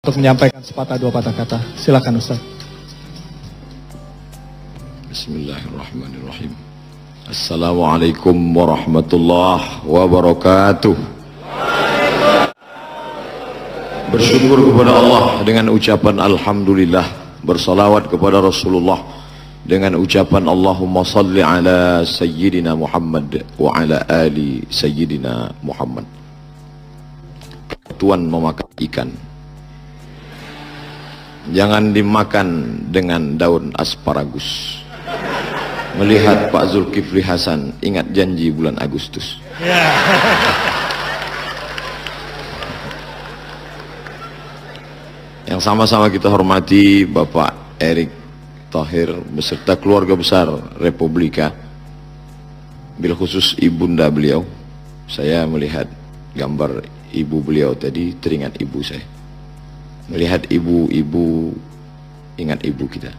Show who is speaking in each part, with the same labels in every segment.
Speaker 1: untuk menyampaikan sepatah dua patah kata. Silakan Ustaz.
Speaker 2: Bismillahirrahmanirrahim. Assalamualaikum warahmatullahi wabarakatuh. Bersyukur kepada Allah dengan ucapan Alhamdulillah. Bersalawat kepada Rasulullah dengan ucapan Allahumma salli ala Sayyidina Muhammad wa ala ali Sayyidina Muhammad. Tuan memakan ikan, jangan dimakan dengan daun asparagus. Melihat Pak Zulkifli Hasan, ingat janji bulan Agustus. Yang sama-sama kita hormati Bapak Erick Thohir beserta keluarga besar Republika, bil khusus ibunda beliau. Saya melihat gambar ibu beliau tadi, teringat ibu saya. Melihat ibu-ibu, ingat ibu kita.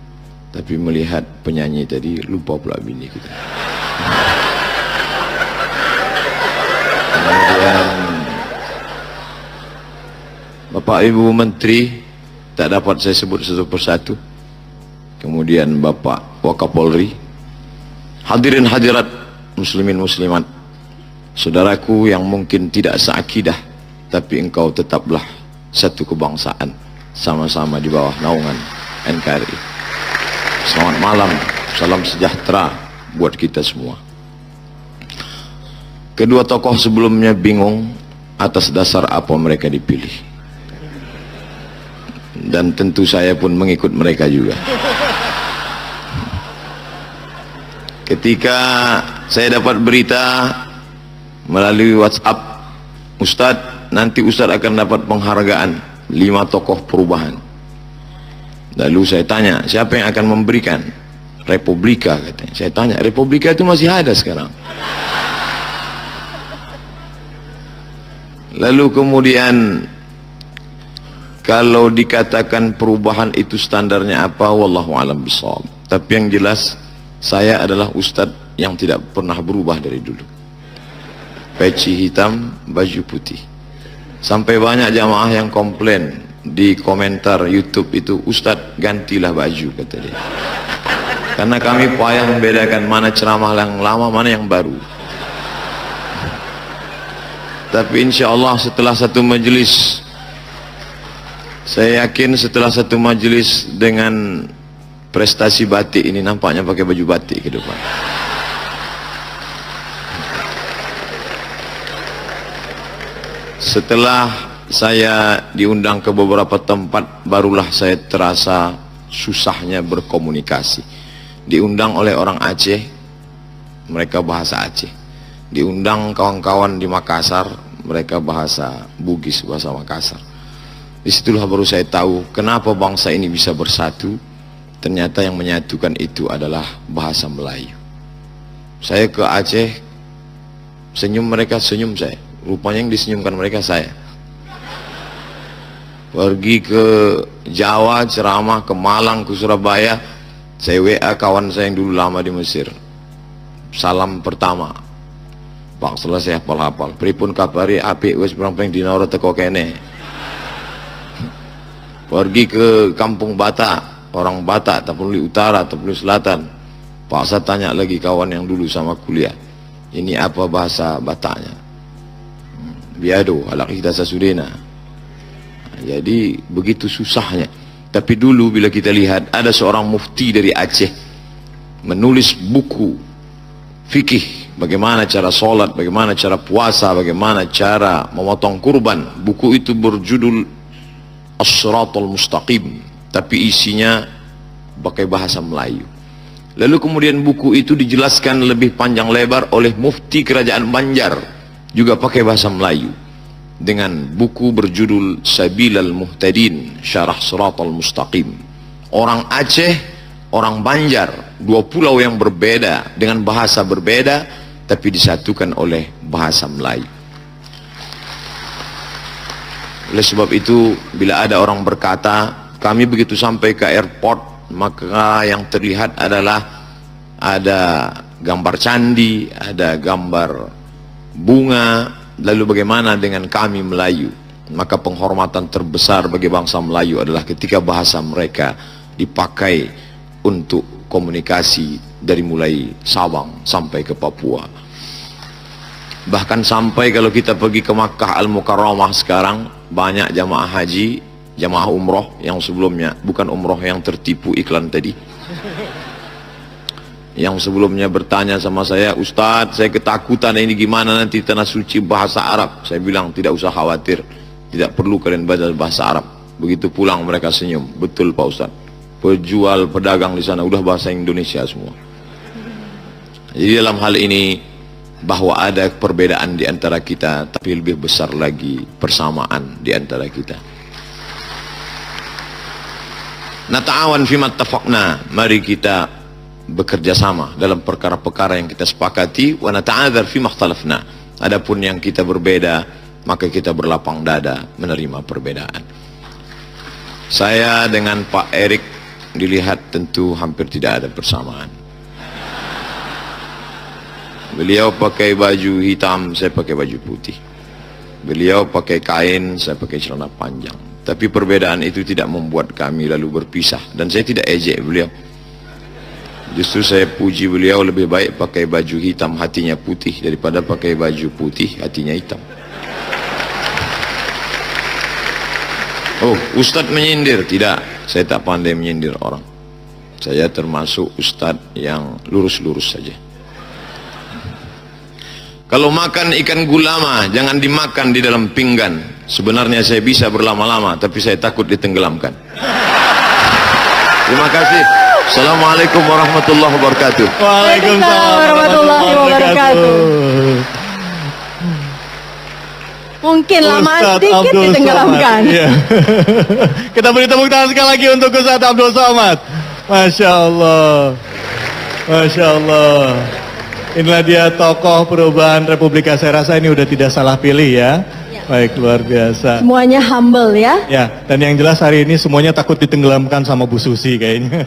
Speaker 2: Tapi melihat penyanyi tadi, lupa pula bini kita. Kemudian Bapak Ibu Menteri, tak dapat saya sebut satu persatu. Kemudian Bapak Wakapolri, hadirin hadirat muslimin muslimat, saudaraku yang mungkin tidak seakidah, tapi engkau tetaplah satu kebangsaan, sama-sama di bawah naungan NKRI. Selamat malam, salam sejahtera buat kita semua. Kedua tokoh sebelumnya bingung atas dasar apa mereka dipilih, dan tentu saya pun mengikut mereka juga. Ketika saya dapat berita melalui WhatsApp, Ustadz, nanti Ustadz akan dapat penghargaan 5 tokoh perubahan. Lalu saya tanya, siapa yang akan memberikan? Republika, katanya. Saya tanya, Republika itu masih ada sekarang? Lalu kemudian, kalau dikatakan perubahan itu standarnya apa? Wallahu a'lam bishawab. Tapi yang jelas, saya adalah Ustadz yang tidak pernah berubah dari dulu. Peci hitam, baju putih. Sampai banyak jamaah yang komplain di komentar YouTube itu, Ustadz gantilah baju, kata dia. Karena kami payah membedakan mana ceramah yang lama, mana yang baru. Tapi insya Allah setelah satu majelis, saya yakin setelah satu majelis dengan prestasi batik ini, nampaknya pakai baju batik ke depan. Setelah saya diundang ke beberapa tempat, barulah saya terasa susahnya berkomunikasi. Diundang oleh orang Aceh, mereka bahasa Aceh. Diundang kawan-kawan di Makassar, mereka bahasa Bugis, bahasa Makassar. Disitulah baru saya tahu kenapa bangsa ini bisa bersatu. Ternyata yang menyatukan itu adalah bahasa Melayu. Saya ke Aceh, senyum mereka, senyum saya. Rupanya yang disenyumkan mereka saya. Pergi ke Jawa ceramah, ke Malang, ke Surabaya, saya WA kawan saya yang dulu lama di Mesir. Salam pertama, Pak, setelah saya hafal-hafal, pripun kabari apik wis berang-berang dinaura teko kene. Pergi ke Kampung Batak, orang Batak, Tapanuli Utara, Tapanuli Selatan. Pak, saya tanya lagi kawan yang dulu sama kuliah, ini apa bahasa Bataknya? Biado, alak kita sasudena. Jadi begitu susahnya. Tapi dulu bila kita lihat ada seorang mufti dari Aceh menulis buku fikih, bagaimana cara sholat, bagaimana cara puasa, bagaimana cara memotong kurban. Buku itu berjudul As-Siratal Mustaqim, tapi isinya pakai bahasa Melayu. Lalu kemudian buku itu dijelaskan lebih panjang lebar oleh mufti kerajaan Banjar, juga pakai bahasa Melayu, dengan buku berjudul Sabilal Muhtadin, Syarah Siratal Mustaqim. Orang Aceh, orang Banjar, dua pulau yang berbeda dengan bahasa berbeda, tapi disatukan oleh bahasa Melayu. Oleh sebab itu, bila ada orang berkata, kami begitu sampai ke airport, maka yang terlihat adalah ada gambar candi, ada gambar bunga, lalu bagaimana dengan kami Melayu? Maka penghormatan terbesar bagi bangsa Melayu adalah ketika bahasa mereka dipakai untuk komunikasi dari mulai Sabang sampai ke Papua. Bahkan sampai kalau kita pergi ke Makkah Al-Mukarramah sekarang, banyak jamaah haji, jamaah umroh yang sebelumnya bukan umroh yang tertipu iklan tadi, yang sebelumnya bertanya sama saya, "Ustadz, saya ketakutan ini gimana nanti tanah suci bahasa Arab." Saya bilang, tidak usah khawatir, tidak perlu kalian baca bahasa Arab. Begitu pulang mereka senyum, "Betul Pak Ustadz, penjual pedagang di sana udah bahasa Indonesia semua." Jadi dalam hal ini, bahwa ada perbedaan di antara kita, tapi lebih besar lagi persamaan di antara kita. Nata'awan fima ittafaqna, mari kita bekerja sama dalam perkara-perkara yang kita sepakati, wa nata'adzar fima ikhtalafna, adapun yang kita berbeda maka kita berlapang dada menerima perbedaan. Saya dengan Pak Erik dilihat tentu hampir tidak ada persamaan. Beliau pakai baju hitam, saya pakai baju putih. Beliau pakai kain, saya pakai celana panjang. Tapi perbedaan itu tidak membuat kami lalu berpisah. Dan saya tidak ejek beliau. Justru saya puji beliau, lebih baik pakai baju hitam hatinya putih daripada pakai baju putih hatinya hitam. Oh, Ustadz menyindir? Tidak, saya tak pandai menyindir orang. Saya termasuk Ustadz yang lurus-lurus saja. Kalau makan ikan gulama, jangan dimakan di dalam pinggan. Sebenarnya saya bisa berlama-lama, tapi saya takut ditenggelamkan. Terima kasih. Assalamualaikum warahmatullahi wabarakatuh.
Speaker 3: Waalaikumsalam warahmatullahi wabarakatuh. Mungkin lama sedikit ditenggelamkan.
Speaker 1: Iya. Kita beri tepuk tangan sekali lagi untuk Ustadz Abdul Somad. Masya Allah. Masya Allah. Inilah dia tokoh perubahan Republika. Saya rasa ini udah tidak salah pilih ya. Baik, luar biasa.
Speaker 3: Semuanya humble ya.
Speaker 1: Ya, dan yang jelas hari ini semuanya takut ditenggelamkan sama Bu Susi kayaknya.